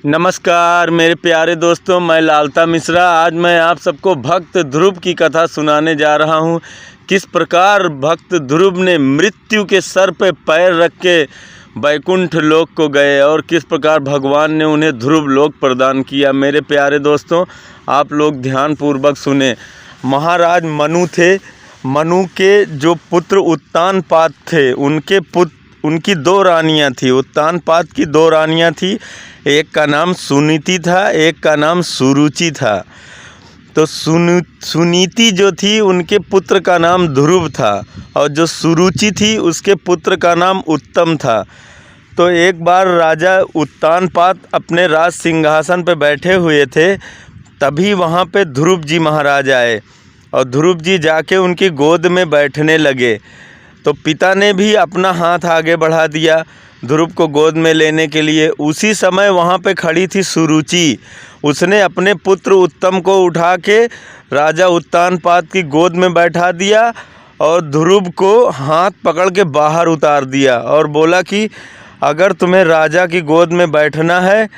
नमस्कार मेरे प्यारे दोस्तों, मैं लालता मिश्रा। आज मैं आप सबको भक्त ध्रुव की कथा सुनाने जा रहा हूँ। किस प्रकार भक्त ध्रुव ने मृत्यु के सर पे पैर रख के वैकुंठ लोक को गए और किस प्रकार भगवान ने उन्हें ध्रुव लोक प्रदान किया। मेरे प्यारे दोस्तों, आप लोग ध्यानपूर्वक सुने। महाराज मनु थे। मनु के जो पुत्र उत्तानपाद थे, उनकी दो रानियां थी। उत्तानपाद की दो रानियां थी, एक का नाम सुनीति था, एक का नाम सुरुचि था। तो सुनीति जो थी, उनके पुत्र का नाम ध्रुव था, और जो सुरुचि थी उसके पुत्र का नाम उत्तम था। तो एक बार राजा उत्तानपाद अपने राज सिंहासन पर बैठे हुए थे, तभी वहाँ पे ध्रुव जी महाराज आए और ध्रुव जी जाके उनकी गोद में बैठने लगे। तो पिता ने भी अपना हाथ आगे बढ़ा दिया ध्रुव को गोद में लेने के लिए। उसी समय वहाँ पे खड़ी थी सुरुचि। उसने अपने पुत्र उत्तम को उठा के राजा उत्तानपाद की गोद में बैठा दिया और ध्रुव को हाथ पकड़ के बाहर उतार दिया और बोला कि अगर तुम्हें राजा की गोद में बैठना है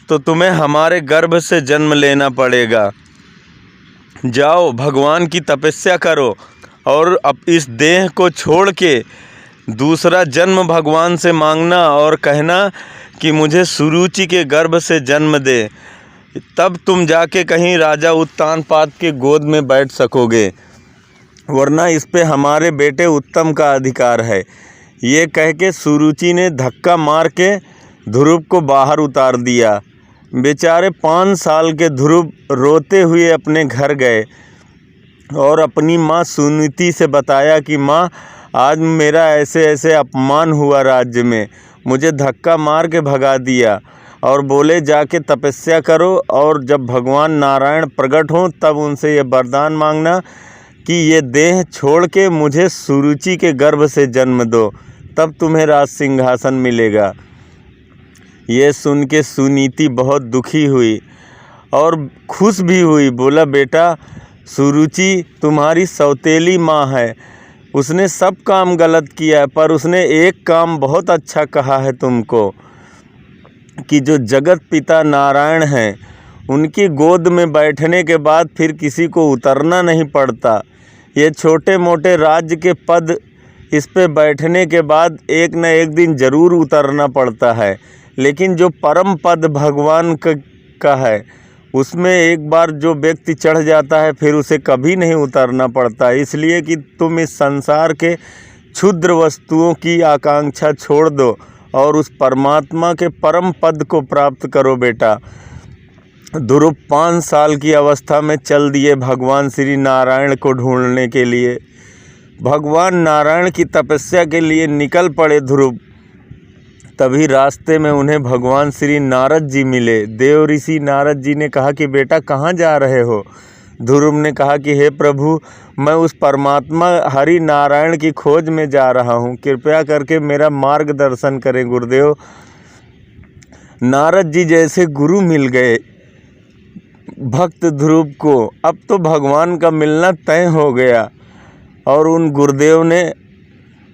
तो तुम्हें हमारे गर्भ से जन्म लेना पड़ेगा। जाओ, भगवान की तपस्या करो और अब इस देह को छोड़ के दूसरा जन्म भगवान से मांगना और कहना कि मुझे सुरुचि के गर्भ से जन्म दे, तब तुम जाके कहीं राजा उत्तानपाद के गोद में बैठ सकोगे, वरना इस पे हमारे बेटे उत्तम का अधिकार है। ये कह के सुरुचि ने धक्का मार के ध्रुव को बाहर उतार दिया। बेचारे 5 साल के ध्रुव रोते हुए अपने घर गए और अपनी माँ सुनीति से बताया कि माँ, आज मेरा ऐसे ऐसे अपमान हुआ राज्य में, मुझे धक्का मार के भगा दिया और बोले जाके तपस्या करो और जब भगवान नारायण प्रकट हों तब उनसे ये वरदान मांगना कि ये देह छोड़ के मुझे सुरुचि के गर्भ से जन्म दो, तब तुम्हें राज सिंहासन मिलेगा। ये सुन के सुनीति बहुत दुखी हुई और खुश भी हुई। बोला, बेटा, सुरुचि तुम्हारी सौतेली माँ है, उसने सब काम गलत किया है, पर उसने एक काम बहुत अच्छा कहा है तुमको कि जो जगत पिता नारायण हैं, उनकी गोद में बैठने के बाद फिर किसी को उतरना नहीं पड़ता। ये छोटे मोटे राज्य के पद, इस पे बैठने के बाद एक न एक दिन ज़रूर उतरना पड़ता है, लेकिन जो परम पद भगवान का है, उसमें एक बार जो व्यक्ति चढ़ जाता है फिर उसे कभी नहीं उतरना पड़ता। इसलिए कि तुम इस संसार के क्षुद्र वस्तुओं की आकांक्षा छोड़ दो और उस परमात्मा के परम पद को प्राप्त करो। बेटा, ध्रुव 5 साल की अवस्था में चल दिए भगवान श्री नारायण को ढूंढने के लिए। भगवान नारायण की तपस्या के लिए निकल पड़े ध्रुव। तभी रास्ते में उन्हें भगवान श्री नारद जी मिले। देव ऋषि नारद जी ने कहा कि बेटा, कहाँ जा रहे हो? ध्रुव ने कहा कि हे प्रभु, मैं उस परमात्मा हरि नारायण की खोज में जा रहा हूँ, कृपया करके मेरा मार्गदर्शन करें गुरुदेव। नारद जी जैसे गुरु मिल गए भक्त ध्रुव को, अब तो भगवान का मिलना तय हो गया। और उन गुरुदेव ने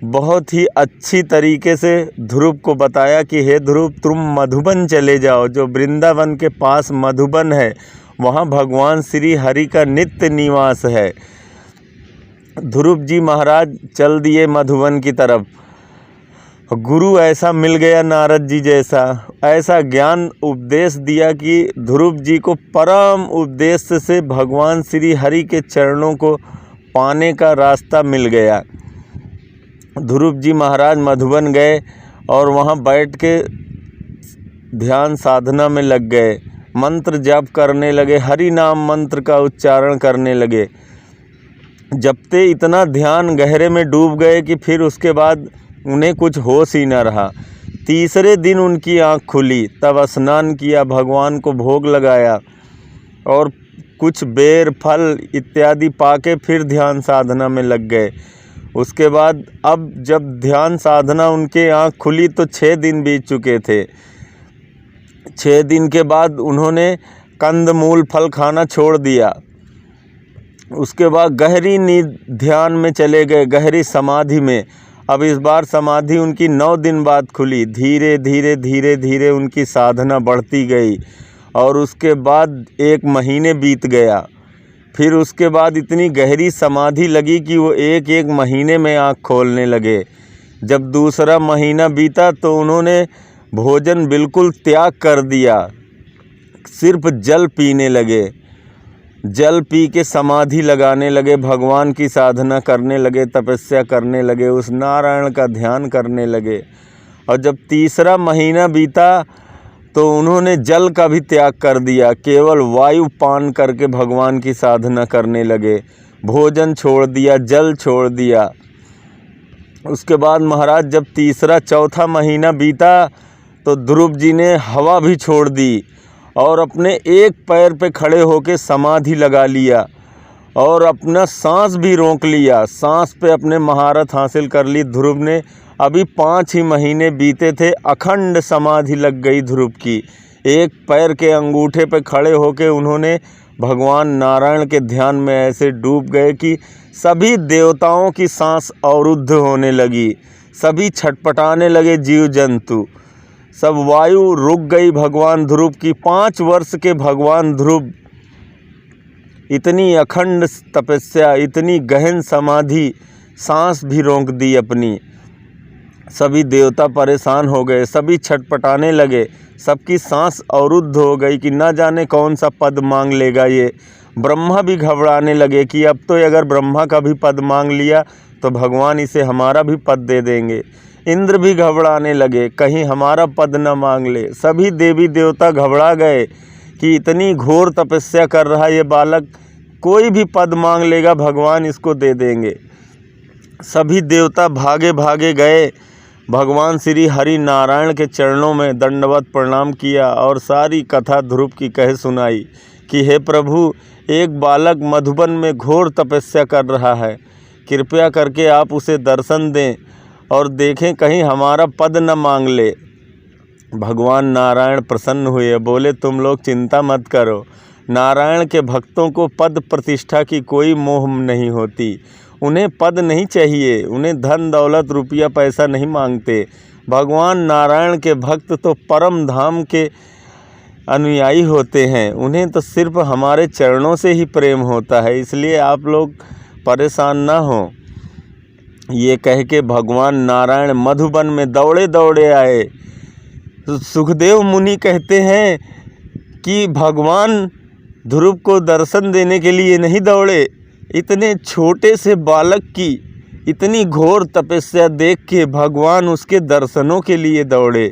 बहुत ही अच्छी तरीके से ध्रुव को बताया कि हे ध्रुव, तुम मधुबन चले जाओ। जो वृंदावन के पास मधुबन है, वहाँ भगवान श्री हरि का नित्य निवास है। ध्रुव जी महाराज चल दिए मधुबन की तरफ। गुरु ऐसा मिल गया नारद जी जैसा, ऐसा ज्ञान उपदेश दिया कि ध्रुव जी को परम उपदेश से भगवान श्री हरि के चरणों को पाने का रास्ता मिल गया। ध्रुव जी महाराज मधुबन गए और वहाँ बैठ के ध्यान साधना में लग गए। मंत्र जाप करने लगे, हरि नाम मंत्र का उच्चारण करने लगे। जपते इतना ध्यान गहरे में डूब गए कि फिर उसके बाद उन्हें कुछ होश ही न रहा। तीसरे दिन उनकी आँख खुली, तब स्नान किया, भगवान को भोग लगाया और कुछ बेर फल इत्यादि पाके फिर ध्यान साधना में लग गए। उसके बाद अब जब ध्यान साधना उनके आँख खुली तो 6 दिन बीत चुके थे। 6 दिन के बाद उन्होंने कंद मूल फल खाना छोड़ दिया। उसके बाद गहरी नींद ध्यान में चले गए, गहरी समाधि में। अब इस बार समाधि उनकी 9 दिन बाद खुली। धीरे धीरे धीरे धीरे उनकी साधना बढ़ती गई और उसके बाद 1 महीने बीत गया। फिर उसके बाद इतनी गहरी समाधि लगी कि वो 1-1 महीने में आँख खोलने लगे। जब दूसरा महीना बीता तो उन्होंने भोजन बिल्कुल त्याग कर दिया, सिर्फ जल पीने लगे। जल पी के समाधि लगाने लगे, भगवान की साधना करने लगे, तपस्या करने लगे, उस नारायण का ध्यान करने लगे। और जब तीसरा महीना बीता तो उन्होंने जल का भी त्याग कर दिया, केवल वायु पान करके भगवान की साधना करने लगे। भोजन छोड़ दिया, जल छोड़ दिया। उसके बाद महाराज जब तीसरा चौथा महीना बीता तो ध्रुव जी ने हवा भी छोड़ दी और अपने एक पैर पे खड़े होके समाधि लगा लिया और अपना सांस भी रोक लिया। सांस पे अपने महारत हासिल कर ली ध्रुव ने। अभी 5 ही महीने बीते थे, अखंड समाधि लग गई ध्रुव की। एक पैर के अंगूठे पे खड़े होके उन्होंने भगवान नारायण के ध्यान में ऐसे डूब गए कि सभी देवताओं की सांस अवरुद्ध होने लगी, सभी छटपटाने लगे जीव जंतु, सब वायु रुक गई भगवान ध्रुव की। 5 वर्ष के भगवान ध्रुव, इतनी अखंड तपस्या, इतनी गहन समाधि, सांस भी रोक दी अपनी। सभी देवता परेशान हो गए, सभी छटपटाने लगे, सबकी सांस अवरुद्ध हो गई कि न जाने कौन सा पद मांग लेगा ये। ब्रह्मा भी घबराने लगे कि अब तो अगर ब्रह्मा का भी पद मांग लिया तो भगवान इसे हमारा भी पद दे देंगे। इंद्र भी घबराने लगे, कहीं हमारा पद न मांग ले। सभी देवी देवता घबरा गए कि इतनी घोर तपस्या कर रहा ये बालक, कोई भी पद मांग लेगा भगवान इसको दे देंगे। सभी देवता भागे भागे गए, भगवान श्री हरि नारायण के चरणों में दंडवत प्रणाम किया और सारी कथा ध्रुव की कह सुनाई कि हे प्रभु, एक बालक मधुबन में घोर तपस्या कर रहा है, कृपया करके आप उसे दर्शन दें और देखें कहीं हमारा पद न मांग ले। भगवान नारायण प्रसन्न हुए, बोले तुम लोग चिंता मत करो, नारायण के भक्तों को पद प्रतिष्ठा की कोई मोह नहीं होती। उन्हें पद नहीं चाहिए, उन्हें धन दौलत रुपया पैसा नहीं मांगते। भगवान नारायण के भक्त तो परम धाम के अनुयायी होते हैं, उन्हें तो सिर्फ हमारे चरणों से ही प्रेम होता है, इसलिए आप लोग परेशान ना हो। ये कह के भगवान नारायण मधुबन में दौड़े दौड़े आए। सुखदेव मुनि कहते हैं कि भगवान ध्रुव को दर्शन देने के लिए नहीं दौड़े, इतने छोटे से बालक की इतनी घोर तपस्या देख के भगवान उसके दर्शनों के लिए दौड़े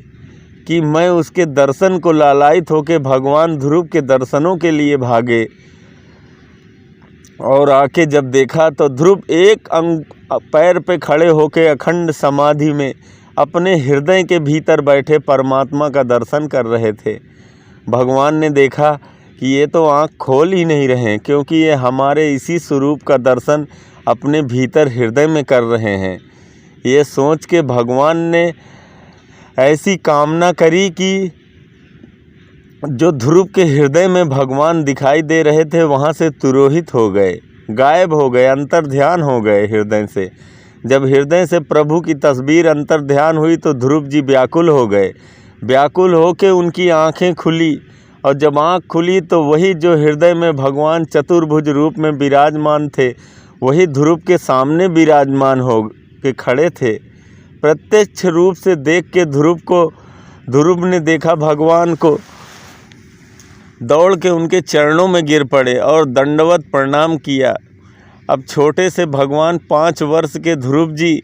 कि मैं उसके दर्शन को लालायित होके भगवान ध्रुव के दर्शनों के लिए भागे। और आके जब देखा तो ध्रुव एक पैर पे खड़े होके अखंड समाधि में अपने हृदय के भीतर बैठे परमात्मा का दर्शन कर रहे थे। भगवान ने देखा कि ये तो आँख खोल ही नहीं रहे, क्योंकि ये हमारे इसी स्वरूप का दर्शन अपने भीतर हृदय में कर रहे हैं। ये सोच के भगवान ने ऐसी कामना करी कि जो ध्रुव के हृदय में भगवान दिखाई दे रहे थे वहाँ से तिरोहित हो गए, गायब हो गए, अंतर्ध्यान हो गए हृदय से। जब हृदय से प्रभु की तस्वीर अंतर्ध्यान हुई तो ध्रुव जी व्याकुल हो गए। व्याकुल होके उनकी आँखें खुली और जब आँख खुली तो वही जो हृदय में भगवान चतुर्भुज रूप में विराजमान थे वही ध्रुव के सामने विराजमान हो के खड़े थे। प्रत्यक्ष रूप से देख के ध्रुव ने देखा भगवान को, दौड़ के उनके चरणों में गिर पड़े और दंडवत प्रणाम किया। अब छोटे से भगवान 5 वर्ष के ध्रुव जी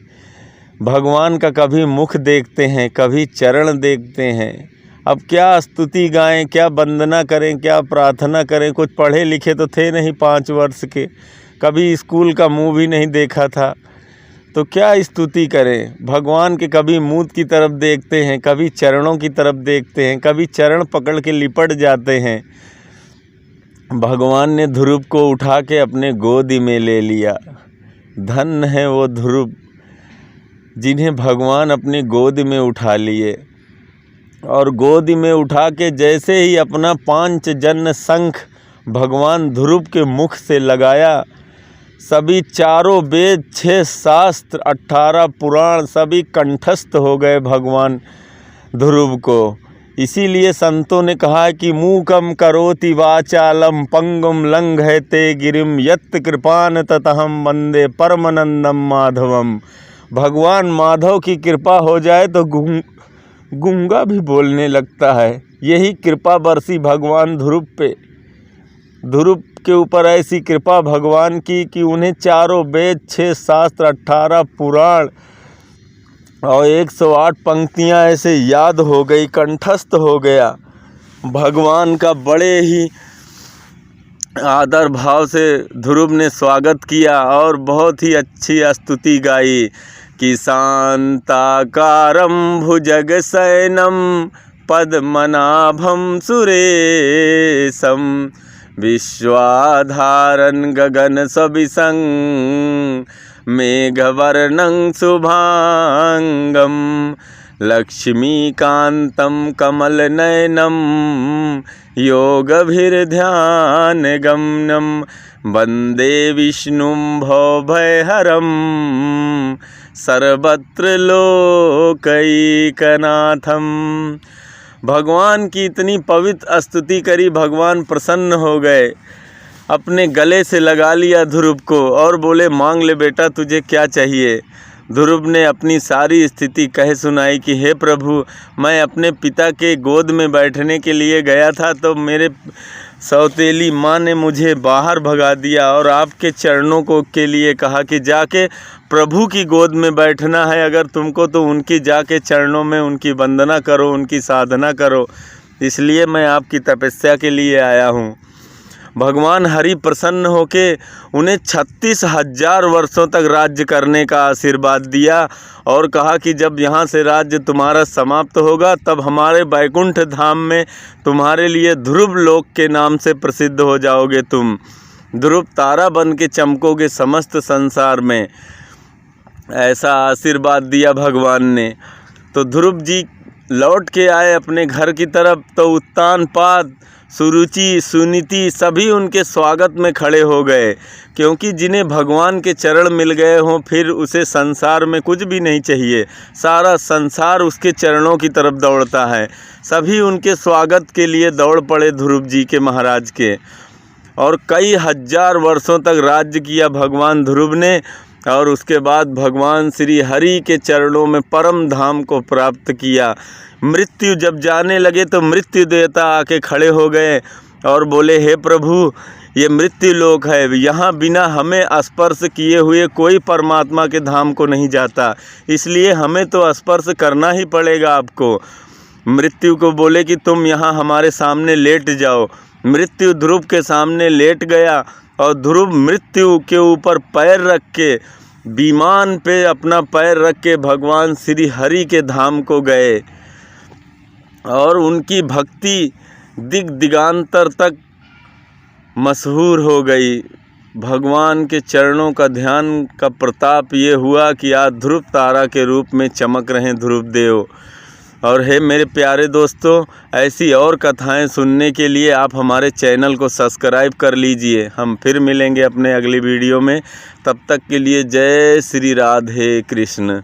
भगवान का कभी मुख देखते हैं, कभी चरण देखते हैं। अब क्या स्तुति गाएं, क्या वंदना करें, क्या प्रार्थना करें। कुछ पढ़े लिखे तो थे नहीं 5 वर्ष के, कभी स्कूल का मुंह भी नहीं देखा था, तो क्या स्तुति करें। भगवान के कभी मुँह की तरफ देखते हैं, कभी चरणों की तरफ देखते हैं, कभी चरण पकड़ के लिपट जाते हैं। भगवान ने ध्रुव को उठा के अपने गोदी में ले लिया। धन्य है वो ध्रुव जिन्हें भगवान अपनी गोद में उठा लिए। और गोद में उठा के जैसे ही अपना 5 जन्य शंख भगवान ध्रुव के मुख से लगाया सभी चारों वेद, 6 शास्त्र, 18 पुराण सभी कंठस्थ हो गए भगवान ध्रुव को। इसीलिए संतों ने कहा है कि मूकम करोति वाचालम पंगुम लंघयते गिरिम यत् कृपान ततहम वंदे परमानंदम माधवम। भगवान माधव की कृपा हो जाए तो गूंगा भी बोलने लगता है। यही कृपा बरसी भगवान ध्रुव पे। ध्रुव के ऊपर ऐसी कृपा भगवान की कि उन्हें चारों वेद, 6 शास्त्र, 18 पुराण और 108 पंक्तियां ऐसे याद हो गई, कंठस्थ हो गया। भगवान का बड़े ही आदर भाव से ध्रुव ने स्वागत किया और बहुत ही अच्छी स्तुति गाई कि शांताकारं भुजगशयनं पद्मनाभं सुरेशं विश्वाधारं गगनसविशं मेघवर्णं शुभांगं लक्ष्मीकान्तं कमलनयनं योगभिर्ध्यानगम्यं वन्दे विष्णुं भवभयहरं सर्वत्र लोकैकनाथम। भगवान की इतनी पवित्र स्तुति करी, भगवान प्रसन्न हो गए, अपने गले से लगा लिया ध्रुव को और बोले मांग ले बेटा, तुझे क्या चाहिए। ध्रुव ने अपनी सारी स्थिति कह सुनाई कि हे प्रभु, मैं अपने पिता के गोद में बैठने के लिए गया था तो मेरे सौतेली माँ ने मुझे बाहर भगा दिया और आपके चरणों को के लिए कहा कि जाके प्रभु की गोद में बैठना है अगर तुमको तो उनकी जाके चरणों में उनकी वंदना करो, उनकी साधना करो। इसलिए मैं आपकी तपस्या के लिए आया हूँ। भगवान हरि प्रसन्न होके उन्हें 36,000 वर्षों तक राज्य करने का आशीर्वाद दिया और कहा कि जब यहाँ से राज्य तुम्हारा समाप्त होगा तब हमारे बैकुंठ धाम में तुम्हारे लिए ध्रुव लोक के नाम से प्रसिद्ध हो जाओगे। तुम ध्रुव तारा बन के चमकोगे समस्त संसार में। ऐसा आशीर्वाद दिया भगवान ने। तो ध्रुव जी लौट के आए अपने घर की तरफ तो उत्तानपाद, सुरुचि, सुनीति सभी उनके स्वागत में खड़े हो गए, क्योंकि जिन्हें भगवान के चरण मिल गए हों फिर उसे संसार में कुछ भी नहीं चाहिए। सारा संसार उसके चरणों की तरफ दौड़ता है। सभी उनके स्वागत के लिए दौड़ पड़े ध्रुव जी के महाराज के। और कई हजार वर्षों तक राज्य किया भगवान ध्रुव ने और उसके बाद भगवान श्री हरि के चरणों में परम धाम को प्राप्त किया। मृत्यु जब जाने लगे तो मृत्यु देवता आके खड़े हो गए और बोले हे प्रभु, ये मृत्यु लोक है, यहाँ बिना हमें स्पर्श किए हुए कोई परमात्मा के धाम को नहीं जाता, इसलिए हमें तो स्पर्श करना ही पड़ेगा आपको। मृत्यु को बोले कि तुम यहाँ हमारे सामने लेट जाओ। मृत्यु ध्रुव के सामने लेट गया और ध्रुव मृत्यु के ऊपर पैर रख के, विमान पे अपना पैर रख के भगवान श्री हरि के धाम को गए और उनकी भक्ति दिग दिगांतर तक मशहूर हो गई। भगवान के चरणों का ध्यान का प्रताप ये हुआ कि आज ध्रुव तारा के रूप में चमक रहे ध्रुव देव। और हे मेरे प्यारे दोस्तों, ऐसी और कथाएं सुनने के लिए आप हमारे चैनल को सब्सक्राइब कर लीजिए। हम फिर मिलेंगे अपने अगली वीडियो में। तब तक के लिए जय श्री राधे कृष्ण।